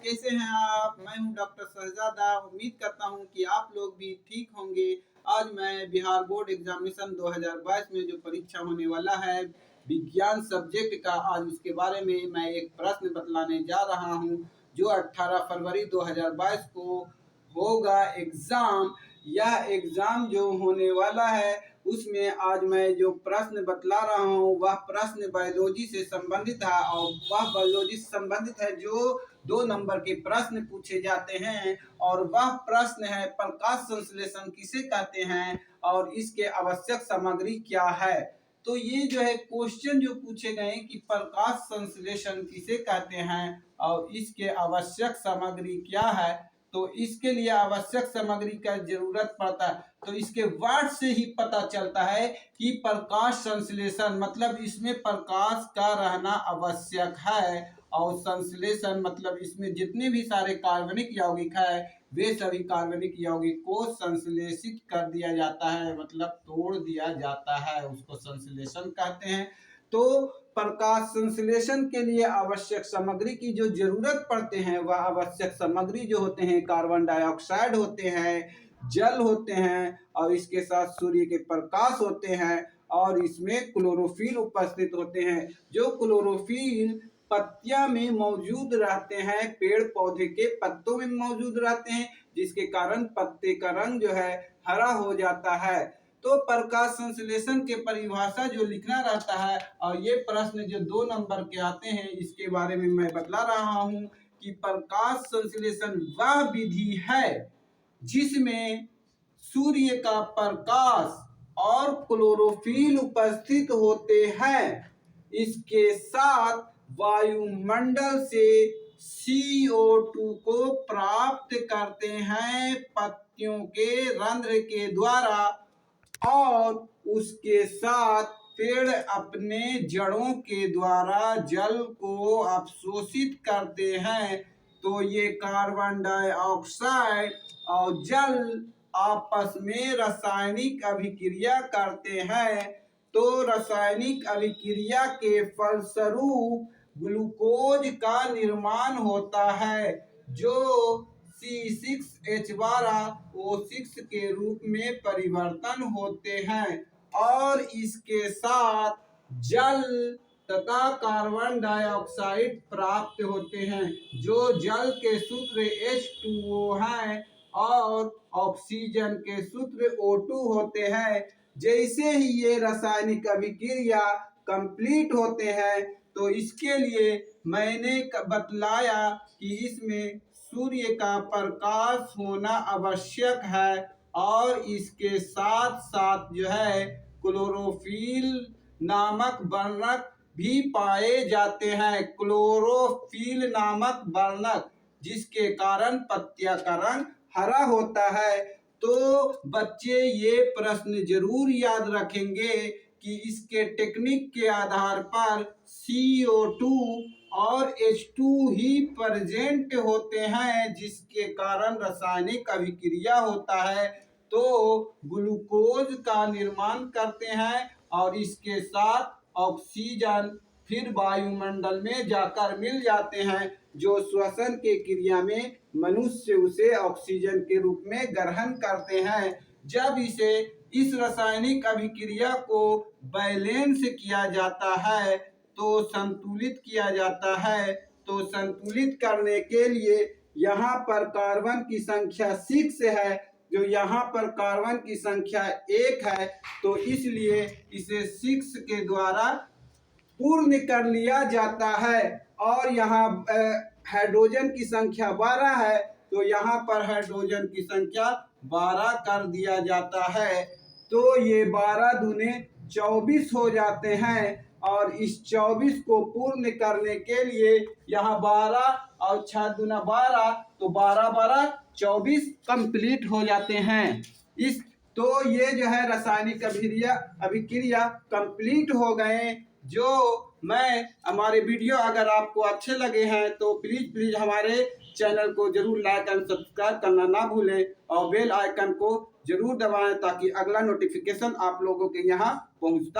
कैसे हैं आप? मैं हूं डॉक्टर शहजादा। उम्मीद करता हूं कि आप लोग भी ठीक होंगे। आज मैं बिहार बोर्ड एग्जामिनेशन 2022 में जो परीक्षा होने वाला है विज्ञान सब्जेक्ट का, आज उसके बारे में मैं एक प्रश्न बतलाने जा रहा हूं जो 18 फरवरी 2022 को होगा एग्जाम। यह एग्जाम जो होने वाला है उसमें आज मैं जो प्रश्न बतला रहा हूँ वह प्रश्न बायोलॉजी से संबंधित है, और वह बायोलॉजी से संबंधित है जो 2 नंबर के प्रश्न पूछे जाते हैं। और वह प्रश्न है प्रकाश संश्लेषण किसे कहते हैं और इसके आवश्यक सामग्री क्या है। तो ये जो है क्वेश्चन जो पूछे गए कि प्रकाश संश्लेषण किसे कहते हैं और इसके आवश्यक सामग्री क्या है, तो इसके लिए आवश्यक सामग्री का जरूरत पड़ता है। तो इसके वर्ड से ही पता चलता है कि प्रकाश संश्लेषण मतलब इसमें प्रकाश का रहना आवश्यक है, और संश्लेषण मतलब इसमें जितने भी सारे कार्बनिक यौगिक है वे सभी कार्बनिक यौगिक को संश्लेषित कर दिया जाता है, मतलब तोड़ दिया जाता है, उसको संश्लेषण कहते हैं। तो प्रकाश संश्लेषण के लिए आवश्यक सामग्री की जो जरूरत पड़ते हैं वह आवश्यक सामग्री जो होते हैं कार्बन डाइऑक्साइड होते हैं, जल होते हैं, और इसके साथ सूर्य के प्रकाश होते हैं, और इसमें क्लोरोफिल उपस्थित होते हैं। जो क्लोरोफिल पत्तियां में मौजूद रहते हैं, पेड़ पौधे के पत्तों में मौजूद रहते हैं, जिसके कारण पत्ते का रंग जो है हरा हो जाता है। तो प्रकाश संश्लेषण के परिभाषा जो लिखना रहता है, और ये प्रश्न जो 2 नंबर के आते हैं इसके बारे में मैं बतला रहा हूँ कि प्रकाश संश्लेषण वह विधि है जिसमें सूर्य का प्रकाश और क्लोरोफिल उपस्थित होते हैं, इसके साथ वायुमंडल से CO2 को प्राप्त करते हैं पत्तियों के रंध्र के द्वारा, और उसके साथ पेड़ अपने जड़ों के द्वारा जल को अवशोषित करते हैं। तो ये कार्बन डाइऑक्साइड और जल आपस में रासायनिक अभिक्रिया करते हैं। तो रासायनिक अभिक्रिया के फलस्वरूप ग्लूकोज का निर्माण होता है जो C6H12O6 के रूप में परिवर्तन होते हैं, और इसके साथ जल तथा कार्बन डाइऑक्साइड प्राप्त होते हैं। जो जल के सूत्र H2O हैं और ऑक्सीजन के सूत्र O2 होते हैं। जैसे ही ये रासायनिक अभिक्रिया कंप्लीट होते हैं तो इसके लिए मैंने बतलाया कि इसमें सूर्य का प्रकाश होना आवश्यक है, और इसके साथ साथ जो है क्लोरोफिल नामक वर्णक भी पाए जाते हैं। क्लोरोफिल नामक वर्णक जिसके कारण पत्तियां का रंग हरा होता है। तो बच्चे ये प्रश्न जरूर याद रखेंगे कि इसके टेक्निक के आधार पर CO2 और H2 ही प्रेजेंट होते हैं, जिसके कारण रासायनिक अभिक्रिया होता है तो ग्लूकोज का निर्माण करते हैं, और इसके साथ ऑक्सीजन फिर वायुमंडल में जाकर मिल जाते हैं, जो श्वसन के क्रिया में मनुष्य उसे ऑक्सीजन के रूप में ग्रहण करते हैं। जब इसे इस रासायनिक अभिक्रिया को बैलेंस किया जाता है तो संतुलित किया जाता है। तो संतुलित करने के लिए यहाँ पर कार्बन की संख्या 6 है, जो यहाँ पर कार्बन की संख्या 1 है, तो इसलिए इसे 6 के द्वारा पूर्ण कर लिया जाता है। और यहाँ हाइड्रोजन की संख्या 12 है, तो यहाँ पर हाइड्रोजन की संख्या 12 कर दिया जाता है। तो ये 12 दूने 24 हो जाते हैं, और इस 24 को पूर्ण करने के लिए यहाँ 12 और 6 दूना 12, तो 12 12 24 कंप्लीट हो जाते हैं। इस तो ये जो है रासायनिक अभिक्रिया कंप्लीट हो गए। जो मैं हमारे वीडियो अगर आपको अच्छे लगे हैं तो प्लीज हमारे चैनल को जरूर लाइक एंड सब्सक्राइब करना ना भूलें, और बेल आइकन को जरूर दबाएं ताकि अगला नोटिफिकेशन आप लोगों के यहाँ पहुँचता